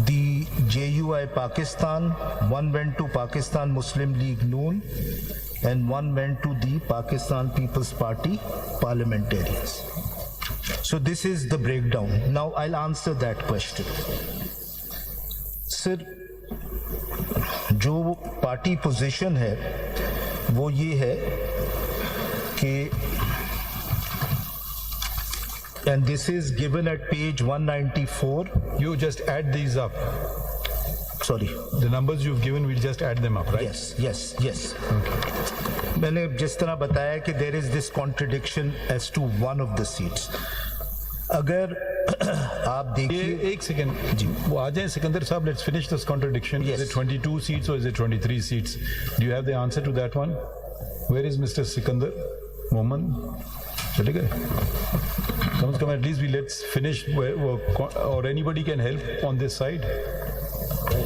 the JUI Pakistan, one went to Pakistan Muslim League Noon, and one went to the Pakistan People's Party parliamentarians. So this is the breakdown. Now I'll answer that question. Sir, जो party position है वो ये है कि, and this is given at page 194. You just add these up. Sorry. The numbers you've given, we'll just add them up, right? Yes, yes, yes. Okay. मैंने जिस तरह बताया कि there is this contradiction as to one of the seats. अगर आप देखिए, एक second जी, वो आ जाए सिकंदर साहब. Let's finish this contradiction. Yes. Is it 22 seats or is it 23 seats? Do you have the answer to that one? Where is Mr. Sikandar Mohammed? चले गए. कम से कम at least we let's finish, or anybody can help on this side.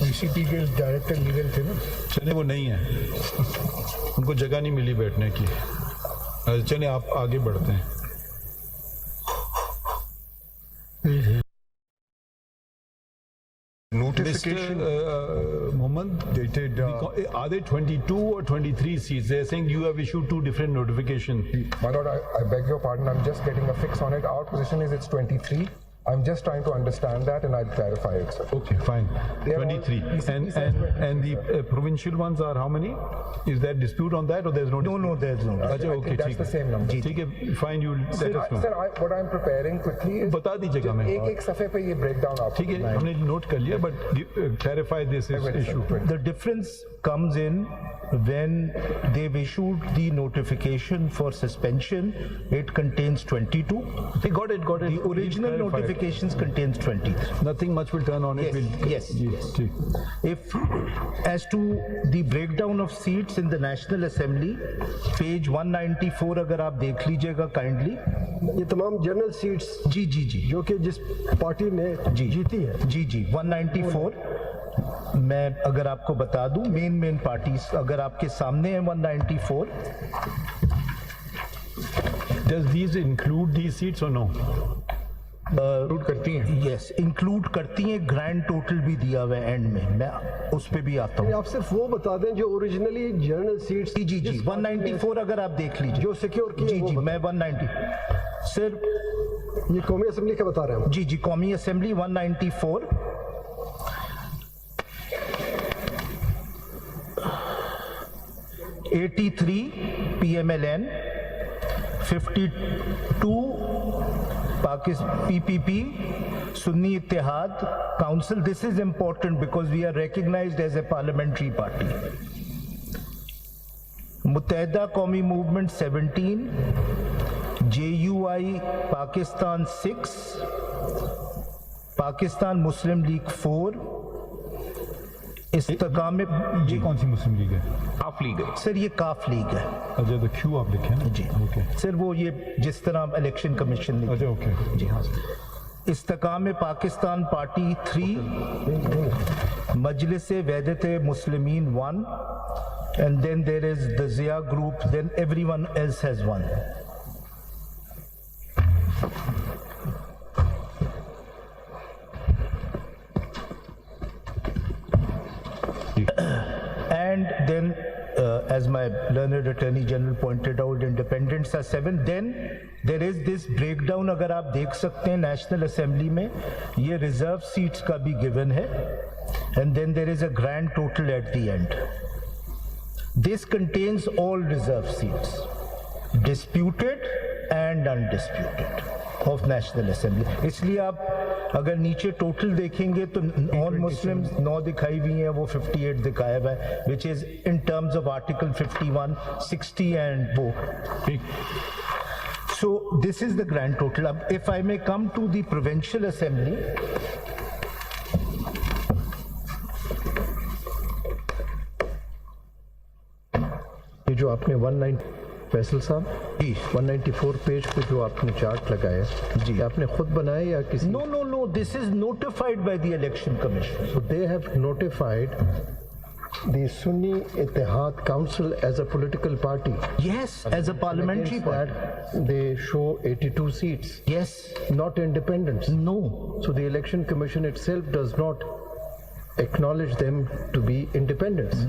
ECT के director legal थे ना. चले, वो नहीं है, उनको जगह नहीं मिली बैठने की. चले आप आगे बढ़ते हैं. Notification. Mr. Mohammed, dated, are they 22 or 23 seats? They're saying you have issued two different notifications. My lord, I beg your pardon. I'm just getting a fix on it. Our position is it's 23. I'm just trying to understand that, and I'll clarify it, sir. Okay, fine. They're all 23. ECT And the provincial ones are how many? Is there dispute on that, or there's no dispute? no, there's no. अच्छा, I okay, think that's ठीक the है. same number. ठीक है, fine. You let us know. Sir, what I'm preparing quickly is बता दीजिएगा मैं. एक सफे पे ये breakdown आपको. ठीक है, हमने note कर लिया, but clarify this issue. The difference comes in when they've issued the notification for suspension. It contains 22. They got it. The original We'll clarify it. notifications contains 23. Nothing much will turn on it. Yes, yes. ठीक. If as to the breakdown of seats in the National Assembly, page 194 अगर आप देख लीजिएगा kindly. ये तमाम general seats जी जी जी जो कि जिस पार्टी ने जीती है. जी जी 194. मैं अगर आपको बता दूं मेन पार्टीज अगर आपके सामने है 194. Does these include these seats or no? Include करती हैं. यस इंक्लूड करती हैं. ग्रैंड टोटल भी दिया हुआ है एंड में. मैं उस पे भी आता हूँ. आप सिर्फ वो बता दें जो ओरिजिनली जनरल सीट्स. जी जी जी 194 अगर आप देख लीजिए जो सिक्योर की जी जी मैं 190 सर ये कौमी असेंबली का बता रहे हैं. जी जी कौमी assembly 194. (83) PMLN, 52 PPP, Sunni Ittihad Council. This is important because we are recognized as a parliamentary party. Muttahida Qawmi Movement 17, JUI Pakistan 6, Pakistan Muslim League 4, इस्तेकाम ये कौन सी मुस्लिम लीग है? काफ लीग है सर. ये काफ लीग है. अच्छा, तो क्यों आप लिखे हैं? जी ओके सर वो ये जिस तरह इलेक्शन कमीशन ने. अच्छा, ओके. जी हाँ. Istehkam Pakistan party 3, Majlis Wahdat Muslimeen 1, and then there is the Zia group, then everyone else has 1. And then as my learned attorney general pointed out, independents are 7. Then there is this breakdown. अगर आप देख सकते हैं national assembly में ये reserve seats का भी given है, and then there is a grand total at the end. This contains all reserve seats, disputed and undisputed, of National Assembly. इसलिए आप अगर नीचे टोटल देखेंगे तो नॉन मुस्लिम 9 दिखाई हुई हैं, वो 58 दिखाया हुआ है, which is in terms of article 51, 60 and वो. So this is the grand total. If I may come to the provincial assembly, ये जो आपने 19 फैसल साहब जी 194 पेज पे जो आपने चार्ट लगाया जी, आपने खुद बनाया या किसी? no, this is notified by the election commission. So they have notified the Sunni Ittihad Council as a political party. Yes, as a parliamentary party. That they show 82 seats. Yes. Not independents. No. So the election commission itself does not acknowledge them to be independents.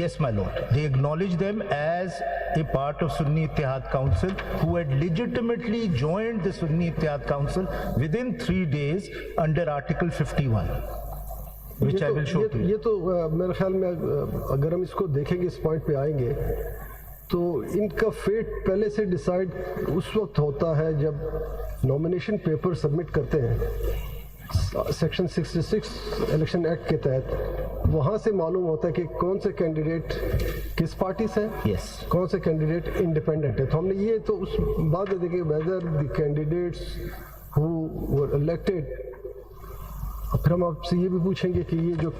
Yes, my lord. They acknowledge them as a part of Sunni Ittihad Council who had legitimately joined the Sunni Ittihad Council within 3 days under Article 51, which I will show to you. ये तो मेरे ख्याल में अगर हम इसको देखेंगे, इस पॉइंट पे आएंगे, तो इनका फेट पहले से डिसाइड उस वक्त होता है जब नॉमिनेशन पेपर सबमिट करते हैं सेक्शन 66 इलेक्शन एक्ट के तहत। वहाँ से मालूम होता है कि कौन से कैंडिडेट किस पार्टी से हैं, Yes. कौन से कैंडिडेट इंडिपेंडेंट है। तो हमने ये तो उस बात देखें whether the candidates who were elected. फिर हम आपसे ये भी पूछेंगे कि ये जो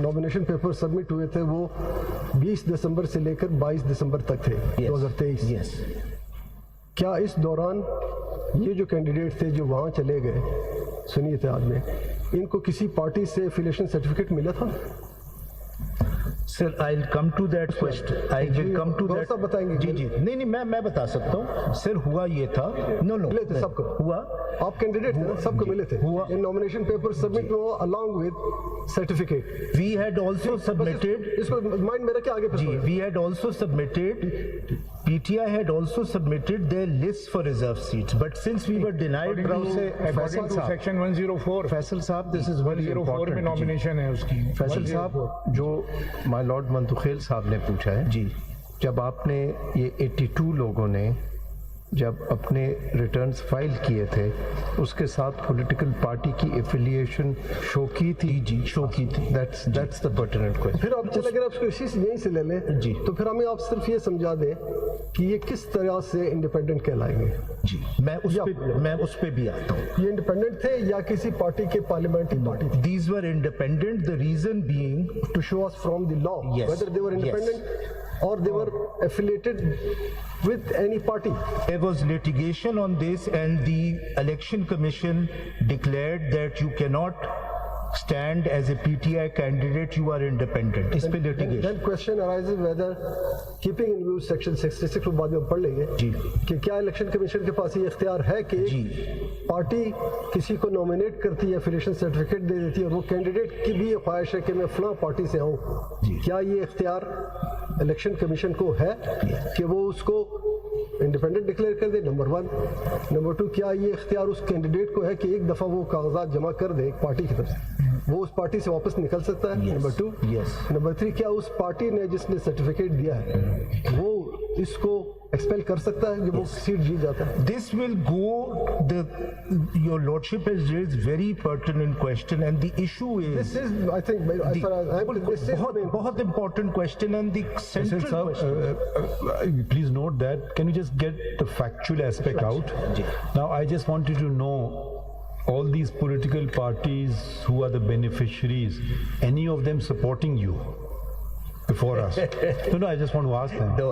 नॉमिनेशन पेपर सबमिट हुए थे वो 20 दिसंबर से लेकर 22 दिसंबर तक थे 2023। Yes. क्या इस दौरान ये जो कैंडिडेट थे जो वहाँ चले गए सुन्नी इत्तेहाद में, इनको किसी पार्टी से एफिलिएशन सर्टिफिकेट मिला था? Sir, I'll come to that question. I will come to थोड़ा that. सा बताएंगे। जी जी, नहीं मैं बता सकता हूँ। सर हुआ ये था, नो मिले थे सबको? हुआ। आप कैंडिडेट थे ना, सबको मिले थे? हुआ। ये नॉमिनेशन पेपर सबमिट हुआ along with certificate. We had also submitted. इसको माइंड में रखे आगे जी, फिर we had also submitted. PTI had also submitted their list for reserve seats, but since we were denied. According to section 104, Faisal साहब, this is very 104 में important. Nomination है उसकी। फैसल साहब, जो माय लॉर्ड मंतुखेल साहब ने पूछा है, जी, जब आपने ये 82 लोगों ने जब अपने रिटर्न्स फाइल किए थे उसके साथ पॉलिटिकल पार्टी की एफिलिएशन शो की थी? जी शो की थी। That's the pertinent question. फिर आप चले अगर आप इसको इसी से यहीं से ले लें जी, तो फिर हमें आप सिर्फ ये समझा दें कि ये किस तरह से इंडिपेंडेंट कहलाएंगे। जी, मैं उस पे भी आता हूँ। ये इंडिपेंडेंट थे या किसी पार्टी के पार्लियामेंट्री पार्टी थी? These were independent. The reason being To show us from the law Yes. whether they were independent or they were affiliated with any party. there was litigation on this, and the election commission declared that you cannot stand as a PTI candidate. You are independent. इस पे litigation. Then question arises whether keeping in view section 66 को बाद में हम पढ़ लेंगे जी, कि क्या इलेक्शन कमीशन के पास ये इख्तियार है कि जी, पार्टी किसी को नॉमिनेट करती है, एफिलिएशन सर्टिफिकेट दे देती है और वो कैंडिडेट की भी ये ख्वाहिश है कि मैं फलां पार्टी से आऊँ, क्या ये इख्तियार इलेक्शन कमीशन को है कि वो उसको इंडिपेंडेंट डिक्लेयर कर दे? नंबर 1। नंबर 2, क्या ये इख्तियार उस कैंडिडेट को है कि एक दफ़ा वो कागजात जमा कर दे एक पार्टी की तरफ से, वो उस पार्टी से वापस निकल सकता है? नंबर 2। Yes. नंबर 3, क्या उस पार्टी ने जिसने सर्टिफिकेट दिया है वो इसको एक्सपेल कर सकता है जब वो सीट जीत जाता है? This will go. Your lordship has raised very pertinent question, and the issue is This is, I think, as far as I'm this is बहुत important question, and the central Sir, question. please note that. Can you just get the factual aspect out? Now, I just wanted to know all these political parties who are the beneficiaries, any of them supporting you before us? No, I just want to ask them. No,